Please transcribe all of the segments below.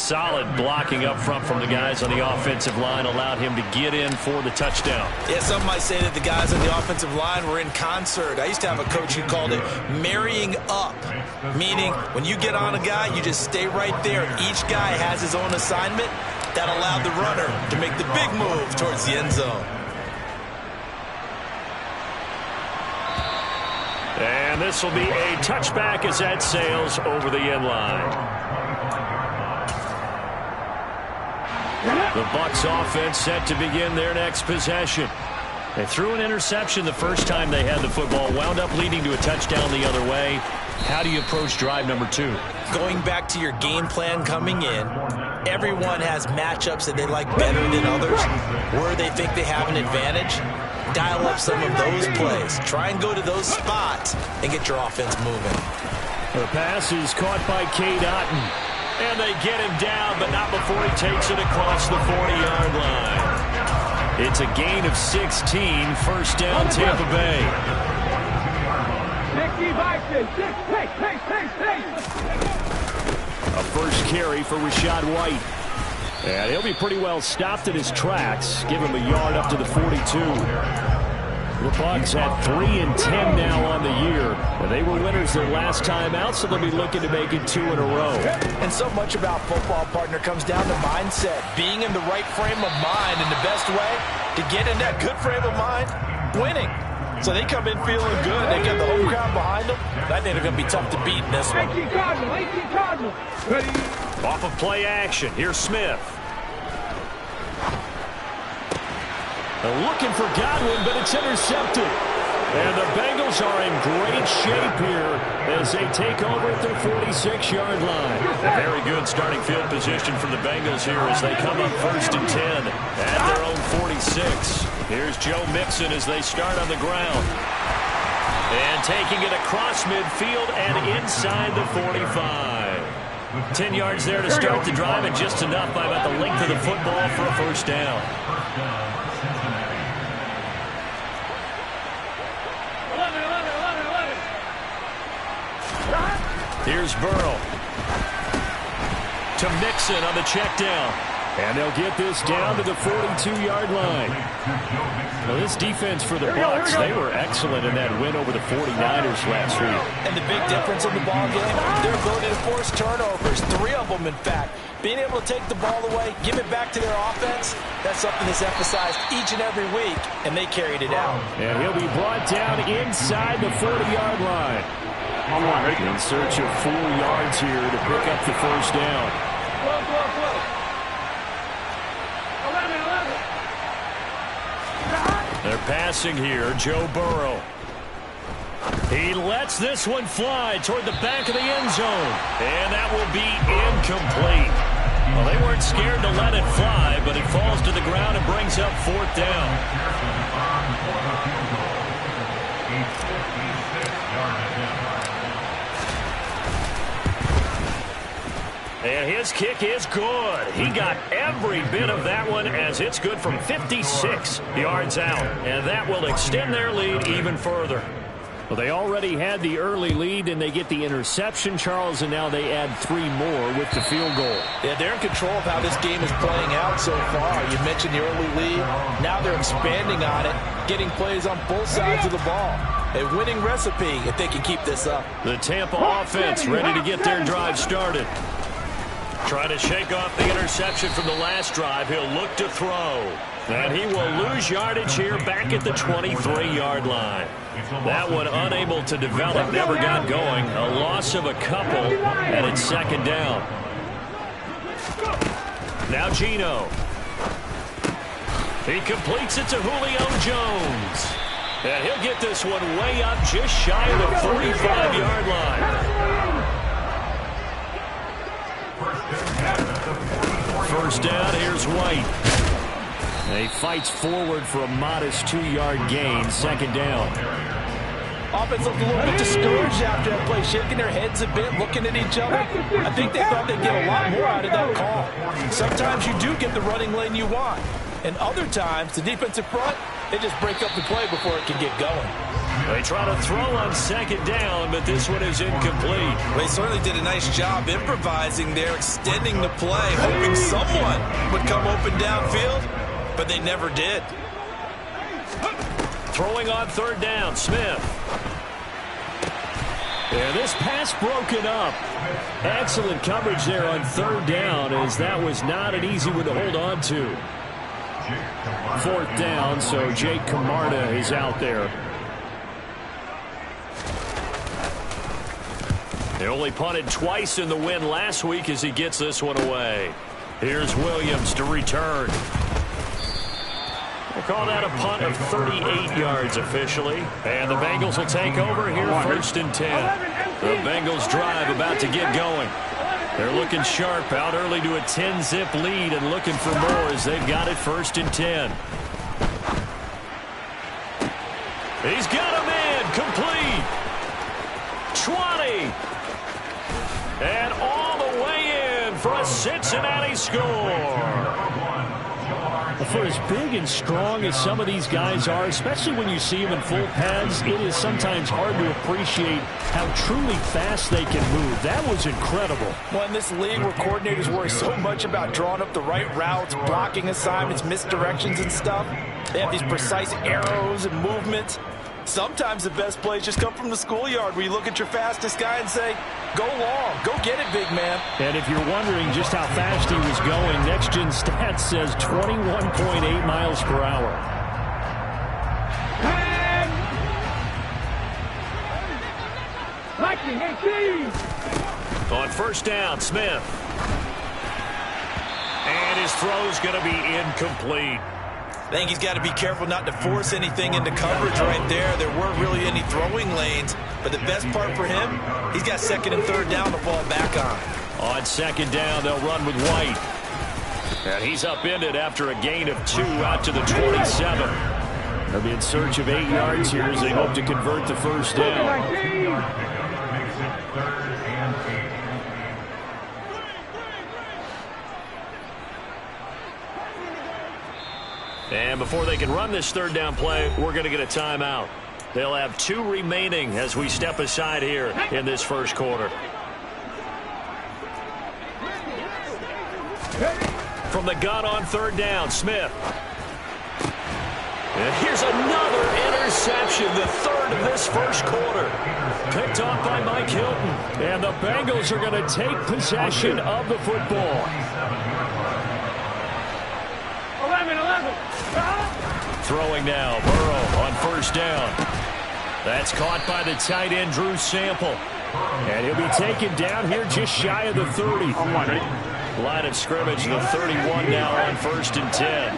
Solid blocking up front from the guys on the offensive line allowed him to get in for the touchdown. Yeah, some might say that the guys on the offensive line were in concert. I used to have a coach who called it marrying up, meaning when you get on a guy, you just stay right there. Each guy has his own assignment. That allowed the runner to make the big move towards the end zone. And this will be a touchback as that sails over the end line. The Bucs offense set to begin their next possession. They threw an interception the first time they had the football, wound up leading to a touchdown the other way. How do you approach drive number 2? Going back to your game plan coming in, everyone has matchups that they like better than others, where they think they have an advantage. Dial up some of those plays. Try and go to those spots and get your offense moving. The pass is caught by Cade Otton. And they get him down, but not before he takes it across the 40-yard line. It's a gain of 16, first down Tampa Bay. A first carry for Rachaad White. And he'll be pretty well stopped in his tracks. Give him a yard up to the 42. The Bucs had 3 and 10 now on the year. And they were winners their last time out, so they'll be looking to make it 2 in a row. And so much about football, partner, comes down to mindset. Being in the right frame of mind, and the best way to get in that good frame of mind, winning. So they come in feeling good. They get the home crowd behind them. I think they're going to be tough to beat in this one. Off of play action, here's Smith. They're looking for Godwin, but it's intercepted. And the Bengals are in great shape here as they take over at their 46-yard line. A very good starting field position for the Bengals here as they come up first and 10 at their own 46. Here's Joe Mixon as they start on the ground. And taking it across midfield and inside the 45. 10 yards there to start the drive, and just enough by about the length of the football for a first down. Here's Burrow. To Mixon on the check down. And they'll get this down to the 42-yard line. Now this defense for the Bucs, they were excellent in that win over the 49ers last week. And the big difference in the ball game, their ability to force turnovers, 3 of them in fact. Being able to take the ball away, give it back to their offense, that's something that's emphasized each and every week, and they carried it out. And he'll be brought down inside the 40-yard line. In search of 4 yards here to pick up the first down. They're passing here, Joe Burrow. He lets this one fly toward the back of the end zone. And that will be incomplete. Well, they weren't scared to let it fly, but it falls to the ground and brings up 4th down. And his kick is good. He got every bit of that one as it's good from 56 yards out. And that will extend their lead even further. Well, they already had the early lead, and they get the interception, Charles, and now they add 3 more with the field goal. Yeah, they're in control of how this game is playing out so far. You mentioned the early lead. Now they're expanding on it, getting plays on both sides of the ball. A winning recipe if they can keep this up. The Tampa offense ready to get their drive started. Trying to shake off the interception from the last drive. He'll look to throw. And he will lose yardage here back at the 23-yard line. That one unable to develop, never got going. A loss of a couple, and it's 2nd down. Now Geno. He completes it to Julio Jones. And he'll get this one way up just shy of the 45-yard line. First down, here's White. He fights forward for a modest 2-yard gain, 2nd down. Offense looked a little bit discouraged after that play, shaking their heads a bit, looking at each other. I think they thought they'd get a lot more out of that call. Sometimes you do get the running lane you want, and other times the defensive front They just break up the play before it can get going. They try to throw on second down, but this one is incomplete. They certainly did a nice job improvising there, extending the play, hoping someone would come open downfield, but they never did. Throwing on third down, Smith. And this pass broken up. Excellent coverage there on third down, as that was not an easy one to hold on to. Fourth down, so Jake Camarda is out there. They only punted twice in the win last week as he gets this one away. Here's Williams to return. We'll call that a punt of 38 yards officially. And the Bengals will take over here first and 10. The Bengals drive about to get going. They're looking sharp, out early to a 10-zip lead and looking for more as they've got it first and 10. He's got a man complete. 20. And all the way in for a Cincinnati score. For as big and strong as some of these guys are, especially when you see them in full pads, it is sometimes hard to appreciate how truly fast they can move. That was incredible. Well, in this league where coordinators worry so much about drawing up the right routes, blocking assignments, misdirections and stuff, they have these precise arrows and movements. Sometimes the best plays just come from the schoolyard where you look at your fastest guy and say, go long, go get it, big man. And if you're wondering just how fast he was going, Next Gen Stats says 21.8 miles per hour. On first down, Smith. And his throw's going to be incomplete. I think he's got to be careful not to force anything into coverage right there. There weren't really any throwing lanes, but the best part for him, he's got second and third down to fall back on. On second down, they'll run with White. And he's upended after a gain of 2 out to the 27. They'll be in search of 8 yards here as they hope to convert the first down. And before they can run this third down play, we're going to get a timeout. They'll have 2 remaining as we step aside here in this first quarter. From the gun on third down, Smith. And here's another interception, the third of this first quarter. Picked off by Mike Hilton. And the Bengals are going to take possession of the football. 11. Throwing now, Burrow on first down. That's caught by the tight end, Drew Sample. And he'll be taken down here just shy of the 30. Line of scrimmage, the 31 now on first and 10.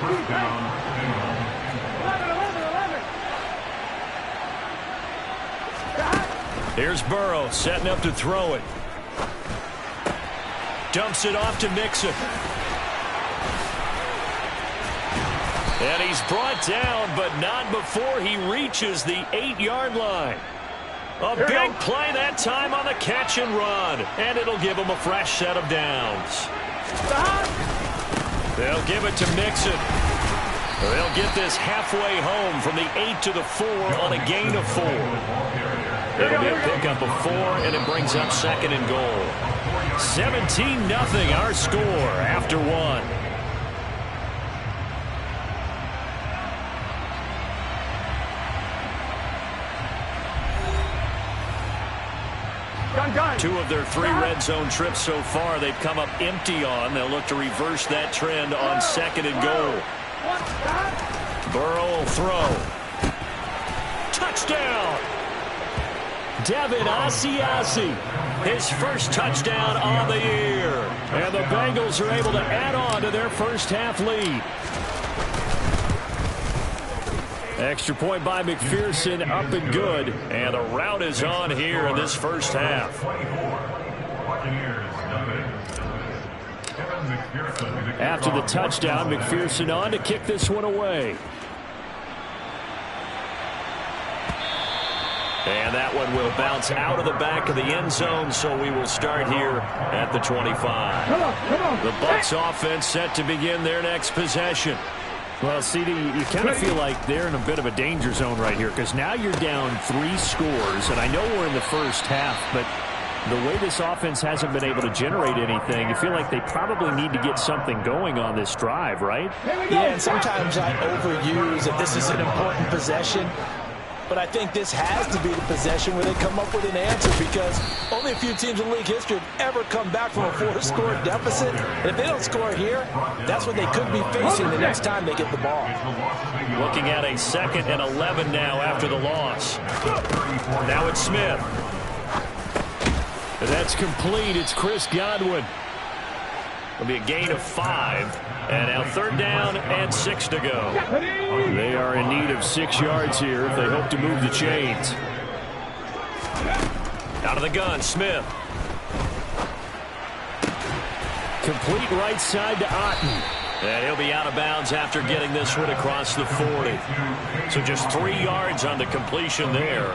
Here's Burrow setting up to throw it. Dumps it off to Mixon. And he's brought down, but not before he reaches the 8-yard line. A big play that time on the catch and run. And it'll give him a fresh set of downs. They'll give it to Mixon. They'll get this halfway home from the 8 to the 4 on a gain of 4. It'll be a pickup of 4, and it brings up second and goal. 17-0 our score after 1. Two of their 3 red zone trips so far they've come up empty on. They'll look to reverse that trend on second and goal. Burrow will throw. Touchdown! Devin Asiasi, his first touchdown on the year. And the Bengals are able to add on to their first half lead. Extra point by McPherson, up and good. And the rout is on here in this first half. After the touchdown, McPherson on to kick this one away. And that one will bounce out of the back of the end zone, so we will start here at the 25. The Bucs offense set to begin their next possession. Well, CD, you kind of feel like they're in a bit of a danger zone right here because now you're down 3 scores, and I know we're in the first half, but the way this offense hasn't been able to generate anything, you feel like they probably need to get something going on this drive, right? Yeah, and sometimes I overuse if this is an important possession. But I think this has to be the possession where they come up with an answer because only a few teams in league history have ever come back from a 4-score deficit. And if they don't score here, that's what they could be facing the next time they get the ball. Looking at a 2nd and 11 now after the loss. Now it's Smith. And that's complete. It's Chris Godwin. It'll be a gain of 5. And now 3rd down and 6 to go. They are in need of 6 yards here if they hope to move the chains. Out of the gun, Smith. Complete right side to Otten. And he'll be out of bounds after getting this one across the 40. So just 3 yards on the completion there.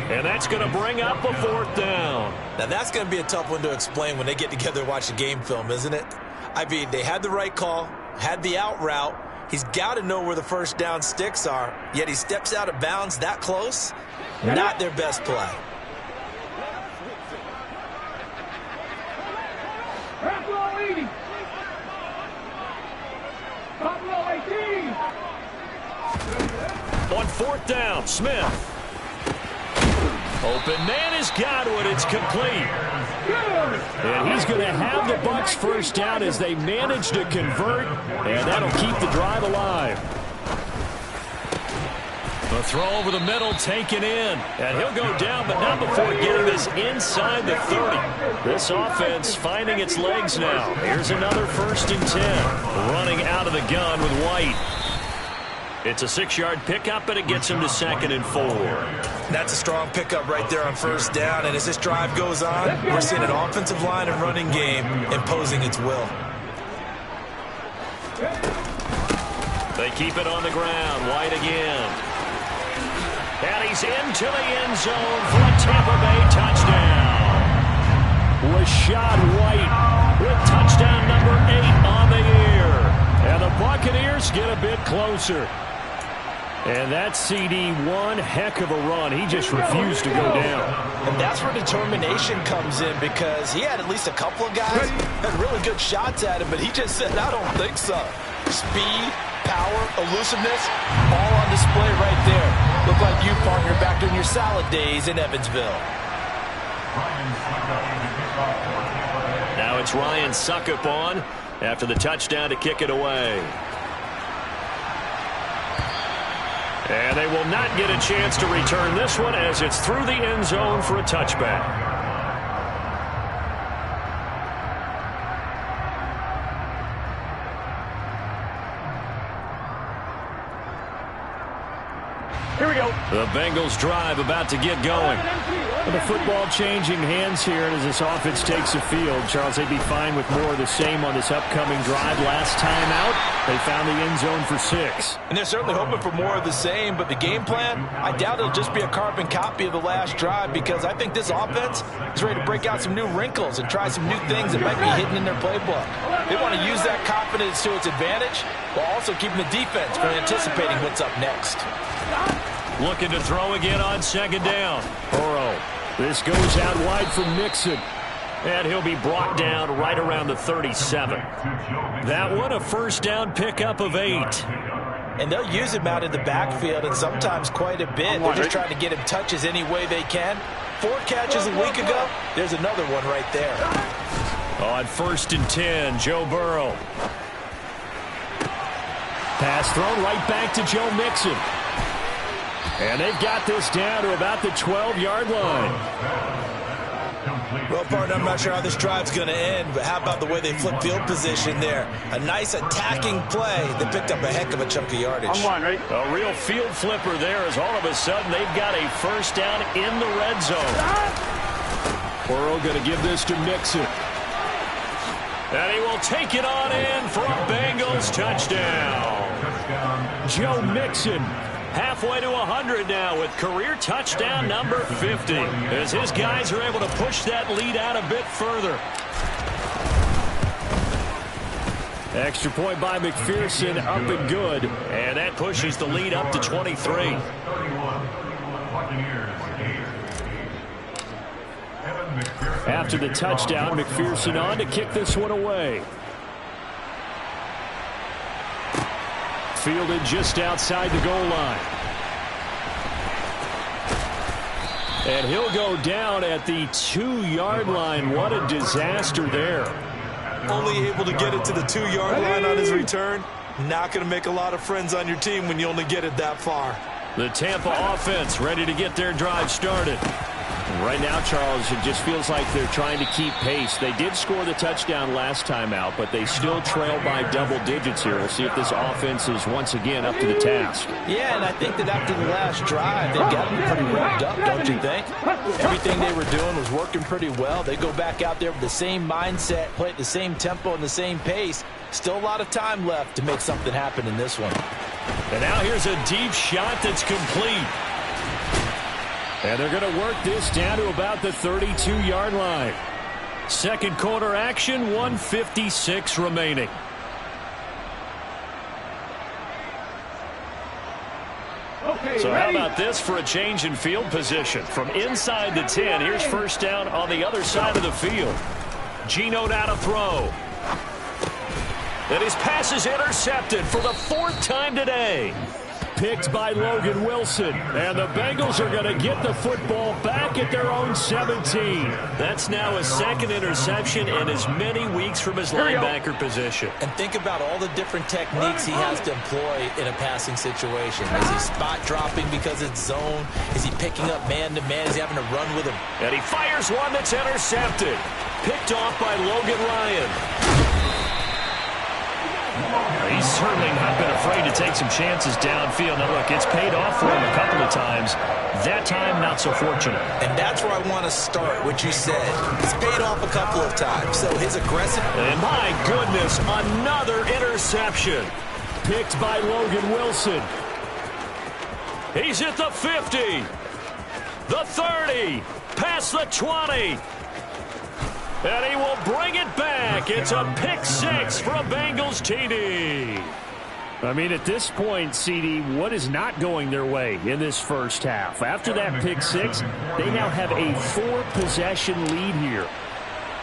And that's going to bring up a 4th down. Now that's going to be a tough one to explain when they get together and watch the game film, isn't it? I mean, they had the right call, had the out route. He's got to know where the first down sticks are, yet he steps out of bounds that close. Not their best play. On 4th down, Smith. Open man is Godwin. It's complete. And he's going to have the Bucs first down as they manage to convert, and that'll keep the drive alive. The throw over the middle taken in, and he'll go down, but not before getting this inside the 30. This offense finding its legs now. Here's another 1st and 10. Running out of the gun with White. It's a 6-yard pickup, and it gets him to 2nd and 4. That's a strong pickup right there on 1st down, and as this drive goes on, we're seeing an offensive line and running game imposing its will. They keep it on the ground. White again. And he's into the end zone for a Tampa Bay touchdown. Rashad White with touchdown number 8 on the year. And the Buccaneers get a bit closer. And that CD, one heck of a run. He just refused to go down. And that's where determination comes in because he had at least a couple of guys had really good shots at him, but he just said, I don't think so. Speed, power, elusiveness, all on display right there. Look like you, partner, back during your salad days in Evansville. Now it's Ryan Suckup on after the touchdown to kick it away. And they will not get a chance to return this one as it's through the end zone for a touchback. Here we go. The Bengals drive about to get going. The football changing hands here as this offense takes the field. Charles, they'd be fine with more of the same on this upcoming drive. Last time out, they found the end zone for 6. And they're certainly hoping for more of the same, but the game plan, I doubt it'll just be a carbon copy of the last drive because I think this offense is ready to break out some new wrinkles and try some new things that might be hidden in their playbook. They want to use that confidence to its advantage while also keeping the defense from anticipating what's up next. Looking to throw again on 2nd down. Burrow. This goes out wide for Mixon. And he'll be brought down right around the 37. That one a 1st down pickup of 8. And they'll use him out in the backfield and sometimes quite a bit. They're just trying to get him touches any way they can. 4 catches a week ago. There's another one right there. On 1st and 10, Joe Burrow. Pass thrown right back to Joe Mixon. And they've got this down to about the 12-yard line. Well, partner, I'm not sure how this drive's going to end, but how about the way they flip field position there? A nice attacking play. They picked up a heck of a chunk of yardage. A real field flipper there as all of a sudden they've got a 1st down in the red zone. Burrow going to give this to Mixon. And he will take it on in for a Bengals touchdown. Joe Mixon. Halfway to 100 now with career touchdown number 50 as his guys are able to push that lead out a bit further. Extra point by McPherson, up and good. And that pushes the lead up to 23. After the touchdown, McPherson on to kick this one away. Fielded just outside the goal line. And he'll go down at the 2-yard line. What a disaster there. Only able to get it to the 2-yard line on his return. Not going to make a lot of friends on your team when you only get it that far. The Tampa offense ready to get their drive started. Right now, Charles, it just feels like they're trying to keep pace. They did score the touchdown last time out, but they still trail by double digits here. We'll see if this offense is once again up to the task. Yeah, and I think that after the last drive, they've got them pretty revved up, don't you think? Everything they were doing was working pretty well. They go back out there with the same mindset, play at the same tempo and the same pace. Still a lot of time left to make something happen in this one. And now here's a deep shot that's complete. And they're going to work this down to about the 32-yard line. Second quarter action, 1:56 remaining. So how about this for a change in field position? From inside the 10, here's first down on the other side of the field. Geno now to throw. And his pass is intercepted for the 4th time today. Picked by Logan Wilson. And the Bengals are going to get the football back at their own 17. That's now a second interception in as many weeks from his linebacker position. And think about all the different techniques he has to employ in a passing situation. Is he spot dropping because it's zone? Is he picking up man-to-man? Is he having to run with him? And he fires one that's intercepted. Picked off by Logan Ryan. He's certainly not been afraid to take some chances downfield. Now, look, it's paid off for him a couple of times. That time, not so fortunate. And that's where I want to start, what you said. It's paid off a couple of times. So his aggressive... And my goodness, another interception. Picked by Logan Wilson. He's at the 50. The 30. Past the 20. And he will bring it back. It's a pick six for a Bengals TD. I mean, at this point, CD, what is not going their way in this first half? After that pick six, they now have a 4-possession lead here.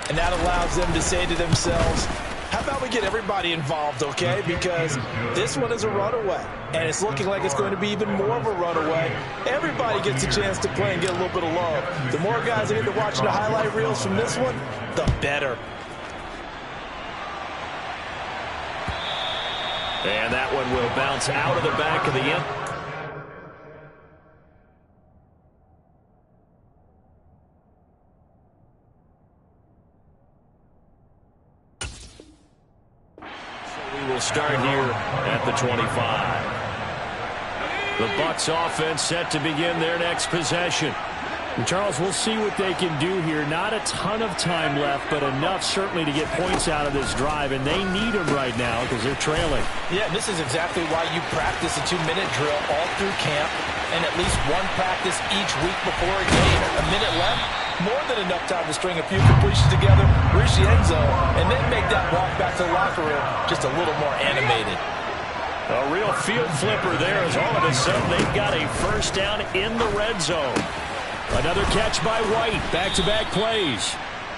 And that allows them to say to themselves, how about we get everybody involved, okay? Because this one is a runaway, and it's looking like it's going to be even more of a runaway. Everybody gets a chance to play and get a little bit of love. The more guys that get to watching the highlight reels from this one, the better. And that one will bounce out of the back of the end. Will start here at the 25. The Bucs offense set to begin their next possession. And Charles, we'll see what they can do here. Not a ton of time left, but enough certainly to get points out of this drive, and they need them right now because they're trailing. Yeah, this is exactly why you practice a 2-minute drill all through camp and at least one practice each week before a game. A minute left, more than enough time to string a few completions together, reach the end zone, and then make that walk back to the locker room just a little more animated. A real field flipper there as all of a sudden they've got a first down in the red zone. Another catch by White. Back-to-back plays.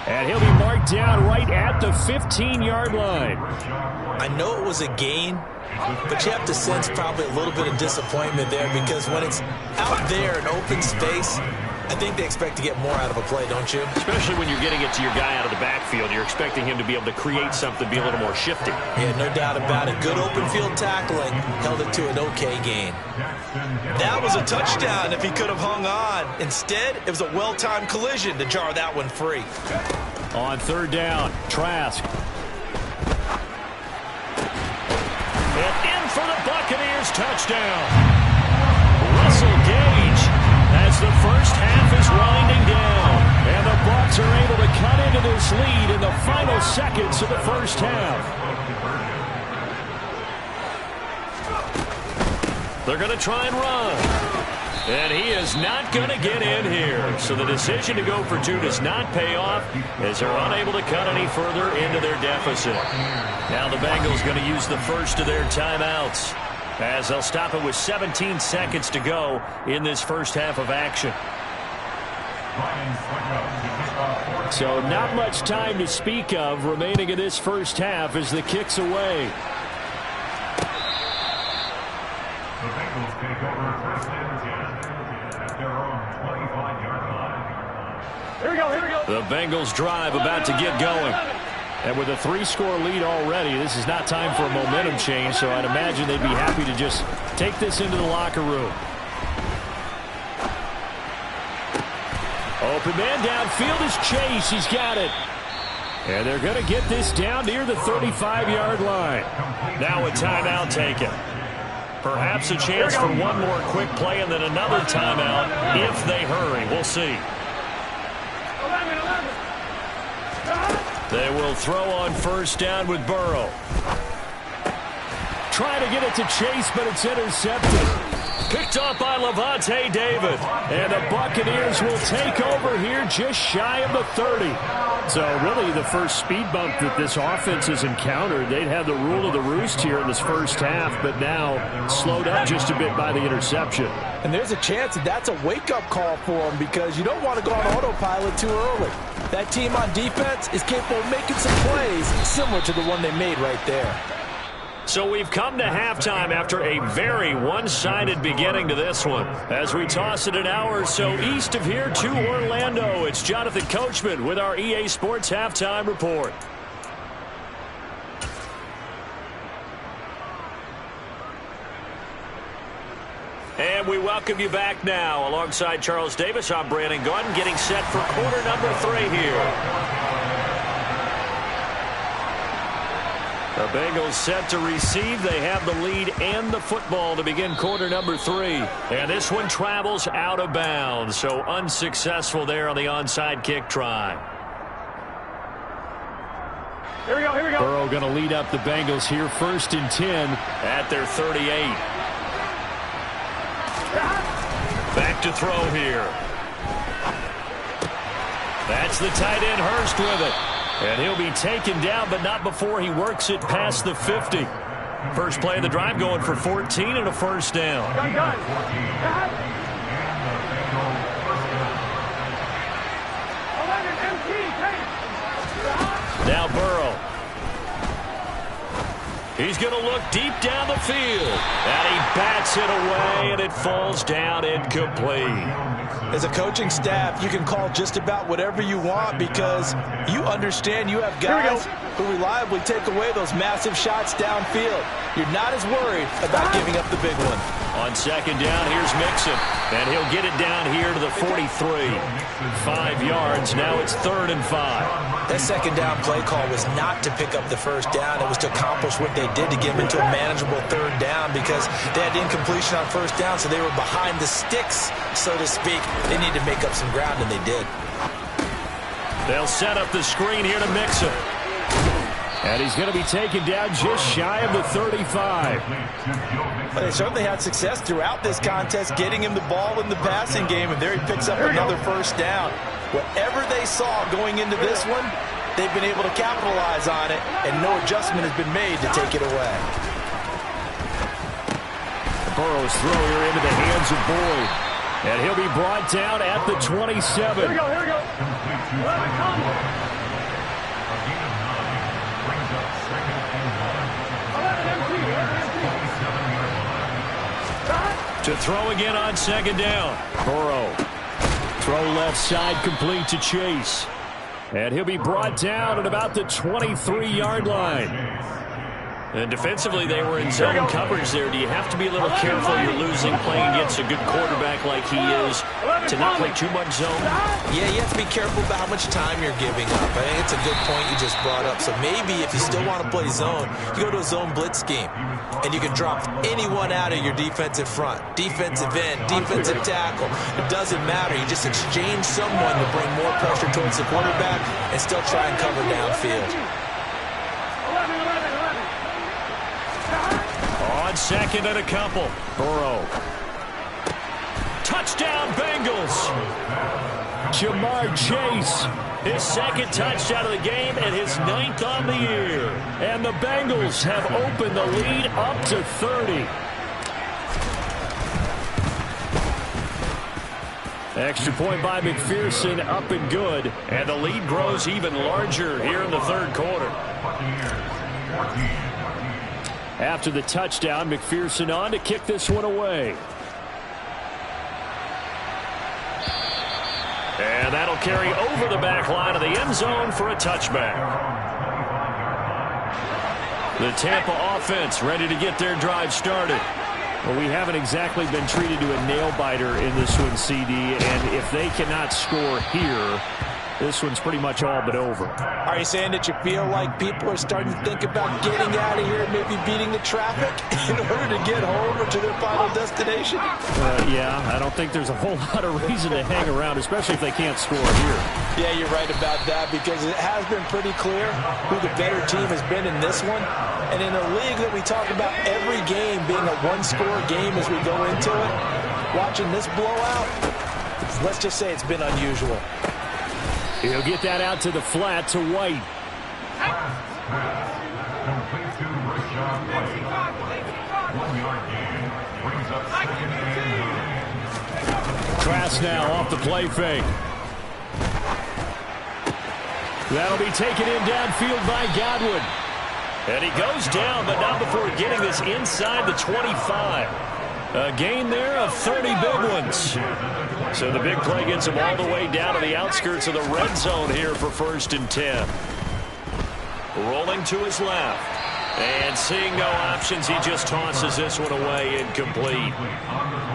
And he'll be marked down right at the 15-yard line. I know it was a gain, but you have to sense probably a little bit of disappointment there because when it's out there in open space, I think they expect to get more out of a play, don't you? Especially when you're getting it to your guy out of the backfield. You're expecting him to be able to create something, be a little more shifty. Yeah, no doubt about it. Good open field tackling held it to an okay gain. That was a touchdown if he could have hung on. Instead, it was a well-timed collision to jar that one free. On third down, Trask. And in for the Buccaneers touchdown. Russell Gage as the first half is winding down. And the Bucs are able to cut into this lead in the final seconds of the first half. They're going to try and run. And he is not going to get in here. So the decision to go for two does not pay off as they're unable to cut any further into their deficit. Now the Bengals going to use the first of their timeouts as they'll stop it with 17 seconds to go in this first half of action. So not much time to speak of remaining in this first half as the kick's away. The Bengals take over first and 10 at their own 25-yard line. Here we go. The Bengals drive about to get going. And with a 3-score lead already, this is not time for a momentum change, so I'd imagine they'd be happy to just take this into the locker room. Open man downfield is Chase. He's got it. And they're going to get this down near the 35-yard line. Now a timeout taken. Perhaps a chance for one more quick play and then another timeout if they hurry. We'll see. 11. They will throw on first down with Burrow. Trying to get it to Chase, but it's intercepted. Picked up by Levante David. And the Buccaneers will take over here just shy of the 30. So really the first speed bump that this offense has encountered. They'd have the rule of the roost here in this first half, but now slowed up just a bit by the interception. And there's a chance that that's a wake-up call for them because you don't want to go on autopilot too early. That team on defense is capable of making some plays similar to the one they made right there. So we've come to halftime after a very one-sided beginning to this one. As we toss it an hour or so east of here to Orlando, it's Jonathan Coachman with our EA Sports Halftime Report. And we welcome you back now. Alongside Charles Davis, I'm Brandon Gordon, getting set for quarter number 3 here. The Bengals set to receive. They have the lead and the football to begin quarter number 3. And this one travels out of bounds. So unsuccessful there on the onside kick try. Here we go. Burrow going to lead up the Bengals here first and 10 at their 38. Back to throw here. That's the tight end Hurst with it. And he'll be taken down, but not before he works it past the 50. First play of the drive going for 14 and a first down. Now Burrow. He's going to look deep down the field. And he bats it away, and it falls down incomplete. As a coaching staff, you can call just about whatever you want because you understand you have guys who reliably take away those massive shots downfield. You're not as worried about giving up the big one. On second down, here's Mixon. And he'll get it down here to the 43. 5 yards. Now it's 3rd and 5. That second down play call was not to pick up the first down. It was to accomplish what they did to get them into a manageable 3rd down because they had incompletion on first down, so they were behind the sticks, so to speak. They need to make up some ground, and they did. They'll set up the screen here to Mixon. And he's going to be taken down just shy of the 35. But they certainly had success throughout this contest, getting him the ball in the passing game, and there he picks up another first down. Whatever they saw going into this one, they've been able to capitalize on it, and no adjustment has been made to take it away. Burrow's throw here into the hands of Boyd. And he'll be brought down at the 27. Here we go. To throw again on second down. Burrow. Throw left side complete to Chase. And he'll be brought down at about the 23-yard line. And defensively, they were in zone coverage there. Do you have to be a little careful? You're losing playing against a good quarterback like he is to not play too much zone? Yeah, you have to be careful about how much time you're giving up. I think it's a good point you just brought up. So maybe if you still want to play zone, you go to a zone blitz scheme. And you can drop anyone out of your defensive front. Defensive end, defensive tackle. It doesn't matter. You just exchange someone to bring more pressure towards the quarterback and still try and cover downfield. On second and a couple. Burrow. Touchdown, Bengals. Jamar Chase, his second touchdown of the game and his 9th on the year. And the Bengals have opened the lead up to 30. Extra point by McPherson, up and good. And the lead grows even larger here in the third quarter. After the touchdown, McPherson on to kick this one away. And that'll carry over the back line of the end zone for a touchback. The Tampa offense ready to get their drive started. Well, we haven't exactly been treated to a nail-biter in this one, CD, and if they cannot score here, this one's pretty much all but over. Are you saying that you feel like people are starting to think about getting out of here and maybe beating the traffic in order to get home or to their final destination? Yeah, I don't think there's a whole lot of reason to hang around, especially if they can't score here. Yeah, you're right about that because it has been pretty clear who the better team has been in this one. And in a league that we talk about every game being a one-score game as we go into it, watching this blowout, let's just say it's been unusual. He'll get that out to the flat to White. Complete to Rashad White. 1 yard gain. Brings up 2nd and 9. Trask now off the play fake. That'll be taken in downfield by Godwin. And he goes down, but not before getting this inside the 25. A gain there of 30 big ones. So the big play gets him all the way down to the outskirts of the red zone here for 1st and 10. Rolling to his left. And seeing no options, he just tosses this one away incomplete.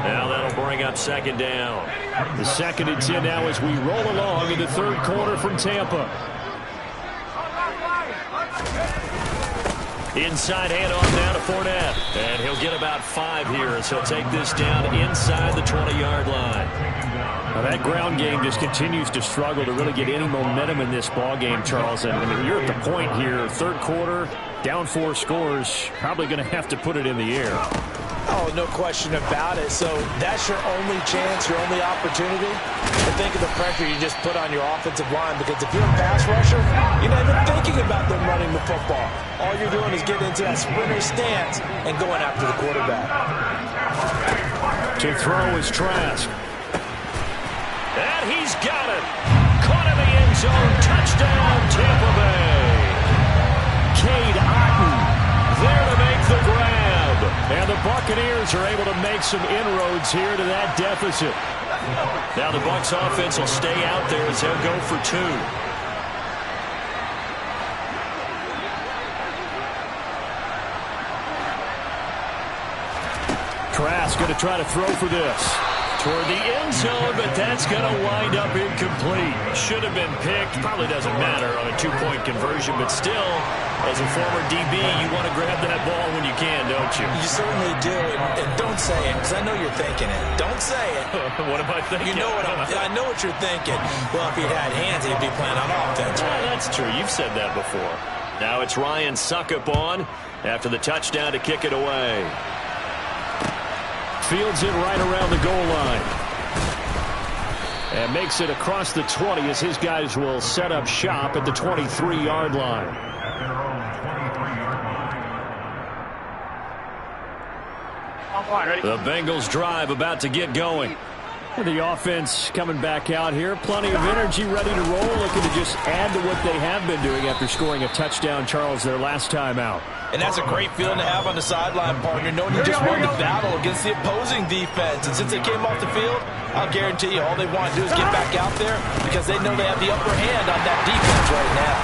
Now that'll bring up 2nd down. The 2nd and 10 now as we roll along in the third quarter from Tampa. Inside handoff now to Fournette. And he'll get about 5 here as he'll take this down inside the 20-yard line. Now that ground game just continues to struggle to really get any momentum in this ball game, Charles. And I mean, you're at the point here, third quarter, down 4 scores, probably going to have to put it in the air. Oh, no question about it. So that's your only chance, your only opportunity. But think of the pressure you just put on your offensive line, because if you're a pass rusher, you're not even thinking about them running the football. All you're doing is getting into that sprinter stance and going after the quarterback. To throw is Trask. And he's got it. Caught in the end zone. Touchdown, Tampa Bay. Cade Otton There to make the grab. And the Buccaneers are able to make some inroads here to that deficit. Now the Bucs offense will stay out there as they'll go for 2. Trask going to try to throw for this. Toward the end zone, but that's going to wind up incomplete. Should have been picked. Probably doesn't matter on a 2-point conversion, but still, as a former DB, you want to grab that ball when you can, don't you? You certainly do, and don't say it, because I know you're thinking it. Don't say it. What am I thinking? You know what I know what you're thinking. Well, if he had hands, he'd be playing on offense. Well, that's true. You've said that before. Now it's Ryan Suckup on after the touchdown to kick it away. Fields it right around the goal line. And makes it across the 20 as his guys will set up shop at the 23-yard line. The Bengals drive about to get going. The offense coming back out here. Plenty of energy, ready to roll. Looking to just add to what they have been doing after scoring a touchdown, Charles, their last time out. And that's a great feeling to have on the sideline, partner, knowing you just won the battle against the opposing defense. And since they came off the field, I'll guarantee you all they want to do is get back out there because they know they have the upper hand on that defense right now.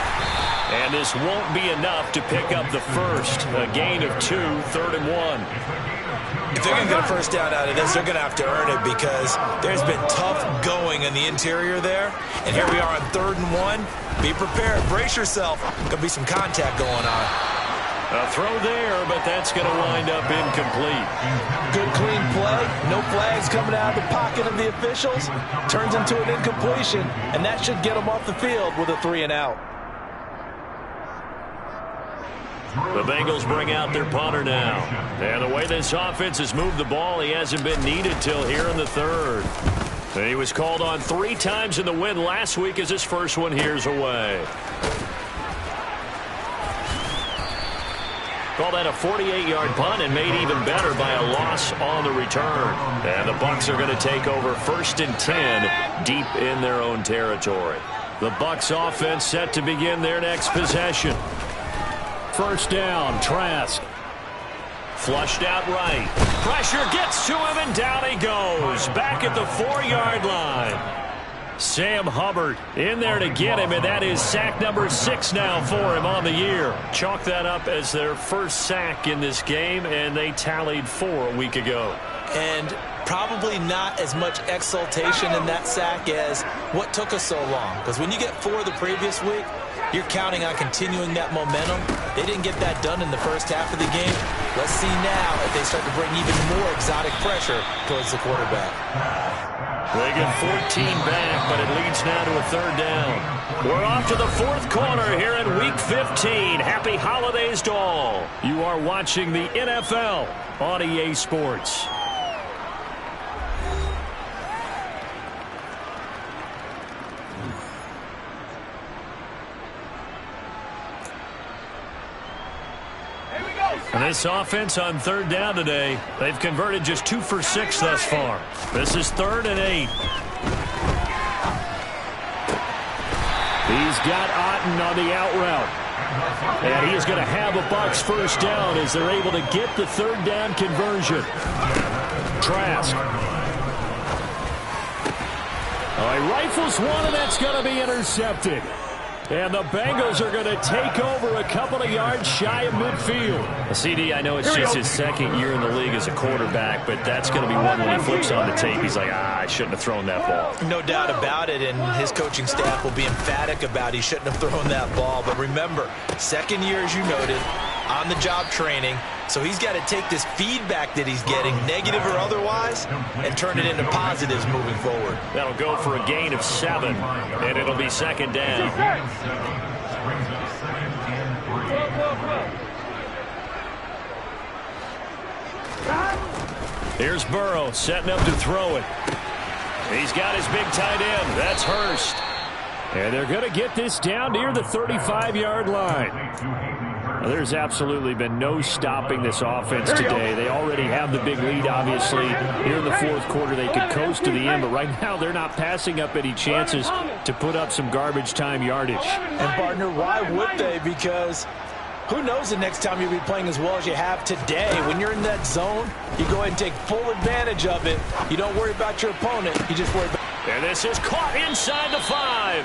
And this won't be enough to pick up the first. A gain of 2, 3rd and 1. If they're going to get a first down out of this, they're going to have to earn it because there's been tough going in the interior there. And here we are on 3rd and 1. Be prepared. Brace yourself. Going to be some contact going on. A throw there, but that's going to wind up incomplete. Good, clean play. No flags coming out of the pocket of the officials. Turns into an incompletion, and that should get them off the field with a 3 and out. The Bengals bring out their punter now. And the way this offense has moved the ball, he hasn't been needed till here in the third. And he was called on 3 times in the win last week as his first one here's away. Call that a 48-yard punt and made even better by a loss on the return. And the Bucs are going to take over 1st and 10 deep in their own territory. The Bucs offense set to begin their next possession. First down, Trask. Flushed out right. Pressure gets to him, and down he goes. Back at the 4-yard line. Sam Hubbard in there to get him, and that is sack number 6 now for him on the year. Chalk that up as their first sack in this game, and they tallied 4 a week ago. And probably not as much exultation in that sack as what took us so long. Because when you get 4 the previous week, you're counting on continuing that momentum. They didn't get that done in the first half of the game. Let's see now if they start to bring even more exotic pressure towards the quarterback. They get 14 back, but it leads now to a 3rd down. We're off to the 4th quarter here in Week 15. Happy holidays to all. You are watching the NFL on EA Sports. And this offense on 3rd down today, they've converted just 2 for 6 thus far. This is 3rd and 8. He's got Otten on the out route. And he is going to have a Bucs first down as they're able to get the 3rd down conversion. Trask. He rifles one, and that's going to be intercepted. And the Bengals are going to take over a couple of yards shy of midfield. CD, I know it's just his 2nd year in the league as a quarterback, but that's going to be one when he flips on the tape. He's like, I shouldn't have thrown that ball. No doubt about it, and his coaching staff will be emphatic about he shouldn't have thrown that ball. But remember, 2nd year, as you noted, on-the-job training. So he's got to take this feedback that he's getting, negative or otherwise, and turn it into positives moving forward. That'll go for a gain of 7, and it'll be 2nd down. Here's Burrow setting up to throw it. He's got his big tight end. That's Hurst. And they're going to get this down near the 35-yard line. Well, there's absolutely been no stopping this offense today. They already have the big lead, obviously. Here in the 4th quarter, they could coast to the end, but right now they're not passing up any chances to put up some garbage time yardage. And, partner, why would they? Because who knows the next time you'll be playing as well as you have today. When you're in that zone, you go ahead and take full advantage of it. You don't worry about your opponent. You just worry about... And this is caught inside the 5.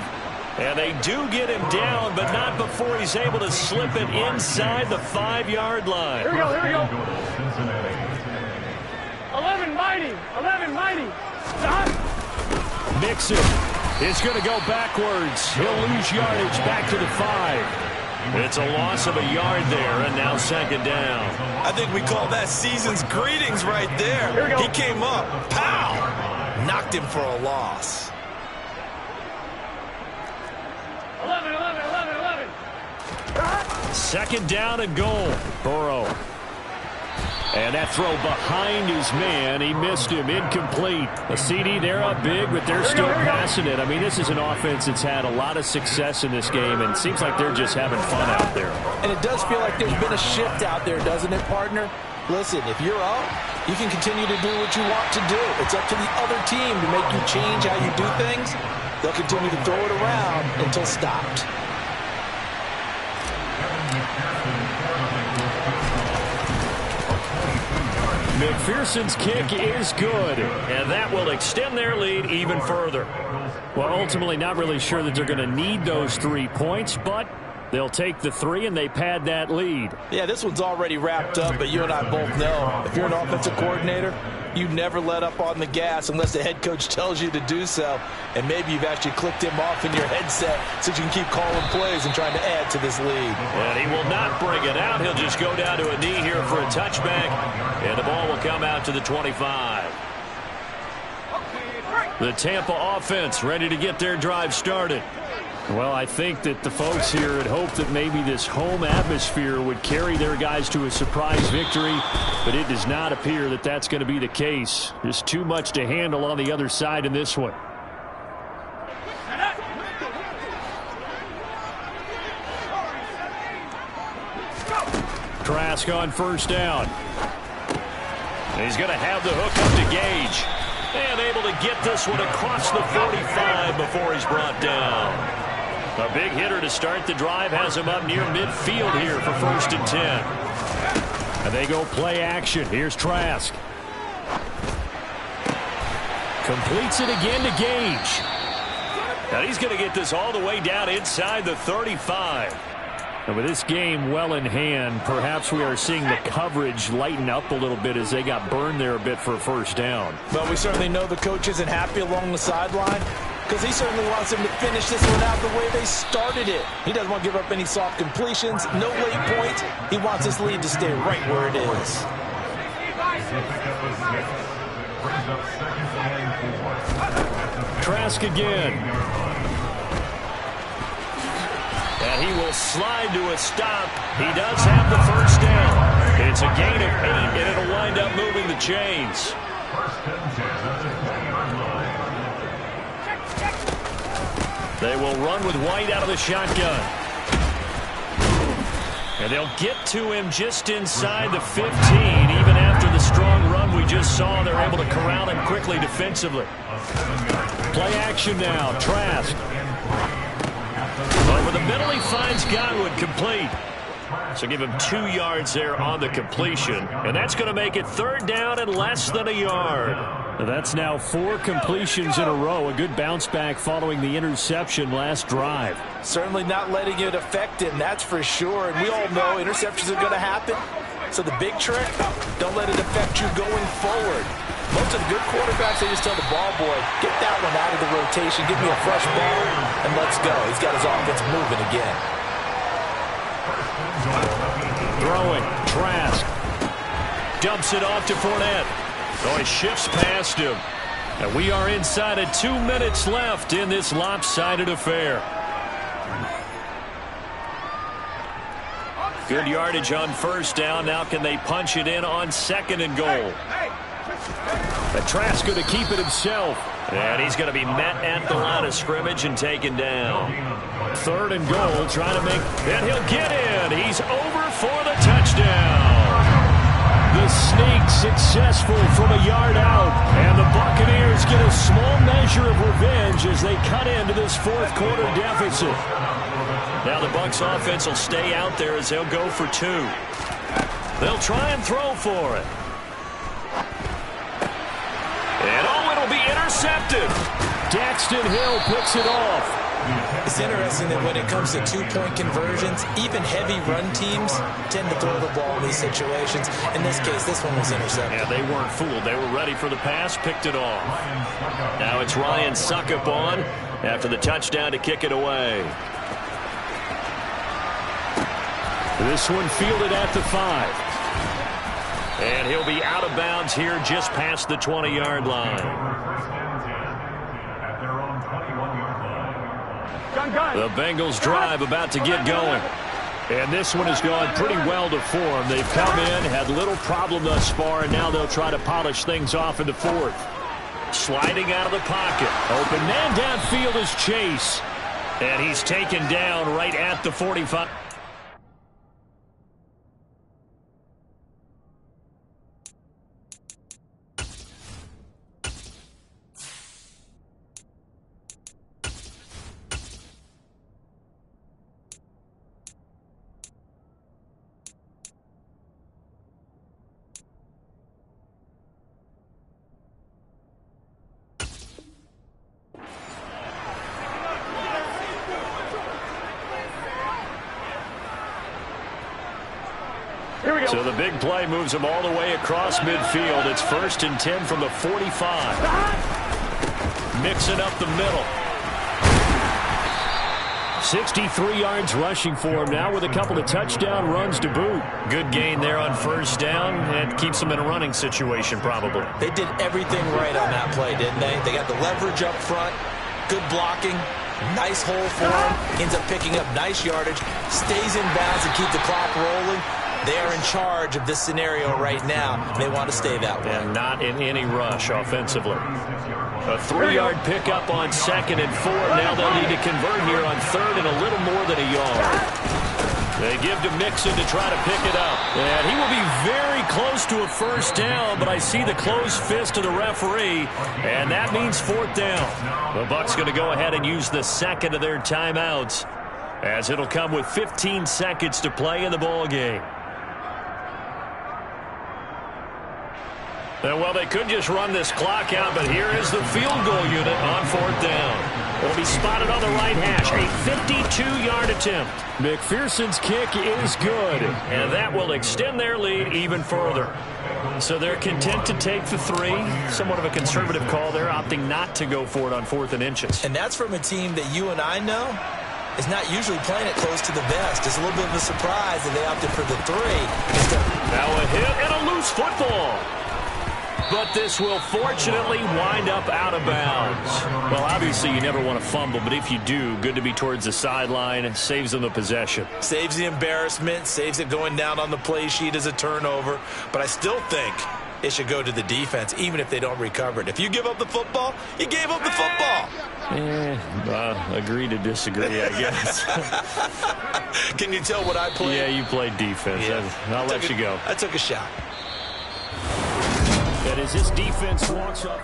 And they do get him down, but not before he's able to slip it inside the 5-yard line. Here we go, here we go. 11 mighty, 11 mighty. Stop. Mixon is going to go backwards. He'll lose yardage back to the 5. It's a loss of a yard there, and now 2nd down. I think we call that season's greetings right there. He came up, pow, knocked him for a loss. 11, 11, 11, 11. 2nd down and goal. Burrow. And that throw behind his man. He missed him. Incomplete. A CD, they're up big, but they're still passing it. I mean, this is an offense that's had a lot of success in this game, and it seems like they're just having fun out there. And it does feel like there's been a shift out there, doesn't it, partner? Listen, if you're up, you can continue to do what you want to do. It's up to the other team to make you change how you do things. They'll continue to throw it around until stopped. McPherson's kick is good, and that will extend their lead even further. Well, ultimately, not really sure that they're going to need those 3 points, but they'll take the 3 and they pad that lead. Yeah, this one's already wrapped up, but you and I both know if you're an offensive coordinator, you never let up on the gas unless the head coach tells you to do so. And maybe you've actually clicked him off in your headset so you can keep calling plays and trying to add to this lead. And he will not bring it out. He'll just go down to a knee here for a touchback. And the ball will come out to the 25. The Tampa offense ready to get their drive started. Well, I think that the folks here had hoped that maybe this home atmosphere would carry their guys to a surprise victory, but it does not appear that that's going to be the case. There's too much to handle on the other side in this one. Trask on first down. He's going to have the hook up to Gage. And able to get this one across the 45 before he's brought down. A big hitter to start the drive has him up near midfield here for 1st and 10. And they go play action. Here's Trask. Completes it again to Gage. Now he's going to get this all the way down inside the 35. And with this game well in hand, perhaps we are seeing the coverage lighten up a little bit as they got burned there a bit for a 1st down. Well, we certainly know the coach isn't happy along the sideline because he certainly wants them to finish this one out the way they started it. He doesn't want to give up any soft completions, no late points. He wants this lead to stay right where it is. Trask again. And he will slide to a stop. He does have the 1st down. It's a gain of 8, and it'll wind up moving the chains. They will run with White out of the shotgun. And they'll get to him just inside the 15. Even after the strong run we just saw, they're able to corral him quickly defensively. Play action now. Trask. Over the middle, he finds Godwin, complete. So give him 2 yards there on the completion. And that's going to make it 3rd down and less than a yard. That's now 4 completions in a row. A good bounce back following the interception last drive. Certainly not letting it affect him, that's for sure. And we all know interceptions are going to happen. So the big trick, don't let it affect you going forward. Most of the good quarterbacks, they just tell the ball boy, get that one out of the rotation, give me a fresh ball, and let's go. He's got his offense moving again. Throwing, Trask. Dumps it off to Fournette. Oh, he shifts past him. And we are inside of 2 minutes left in this lopsided affair. Good yardage on 1st down. Now can they punch it in on 2nd and goal? But Trask going to keep it himself. And he's going to be met at the line of scrimmage and taken down. 3rd and goal, trying to make, and he'll get in. He's over for the touchdown. The sneak successful from a yard out. And the Buccaneers get a small measure of revenge as they cut into this 4th quarter deficit. Now the Bucs offense will stay out there as they'll go for 2. They'll try and throw for it. And oh, it'll be intercepted. Daxton Hill picks it off. It's interesting that when it comes to 2-point conversions, even heavy run teams tend to throw the ball in these situations. In this case, this one was intercepted. Yeah, they weren't fooled. They were ready for the pass, picked it off. Now it's Ryan Suckup on after the touchdown to kick it away. This one fielded at the 5. And he'll be out of bounds here just past the 20-yard line. The Bengals drive about to get going. And this one has gone pretty well to form. They've come in, had little problem thus far, and now they'll try to polish things off in the 4th. Sliding out of the pocket. Open man downfield is Chase. And he's taken down right at the 45. So the big play moves him all the way across midfield. It's 1st and 10 from the 45. Mixing up the middle. 63 yards rushing for him now with a couple of touchdown runs to boot. Good gain there on 1st down. And keeps him in a running situation probably. They did everything right on that play, didn't they? They got the leverage up front. Good blocking. Nice hole for him. Ends up picking up nice yardage. Stays in bounds and keep the clock rolling. They are in charge of this scenario right now. They want to stay that way. And not in any rush offensively. A 3-yard pickup on 2nd and 4. Now they'll need to convert here on 3rd and a little more than a yard. They give to Mixon to try to pick it up. And he will be very close to a first down, but I see the closed fist of the referee, and that means 4th down. The Bucs going to go ahead and use the second of their timeouts, as it'll come with 15 seconds to play in the ball game. Well, they could just run this clock out, but here is the field goal unit on 4th down. It'll be spotted on the right hash. A 52-yard attempt. McPherson's kick is good, and that will extend their lead even further. So they're content to take the 3. Somewhat of a conservative call there, opting not to go for it on 4th and inches. And that's from a team that you and I know is not usually playing it close to the vest. It's a little bit of a surprise that they opted for the 3. Now a hit and a loose football. But this will fortunately wind up out of bounds. Well, obviously you never want to fumble, but if you do, good to be towards the sideline. It saves them the possession. Saves the embarrassment, saves it going down on the play sheet as a turnover. But I still think it should go to the defense, even if they don't recover it. If you give up the football, you gave up the football. Agree to disagree, I guess. Can you tell what I played? Yeah, you played defense. Yeah. I'll let you go. I took a shot. And as this defense walks up.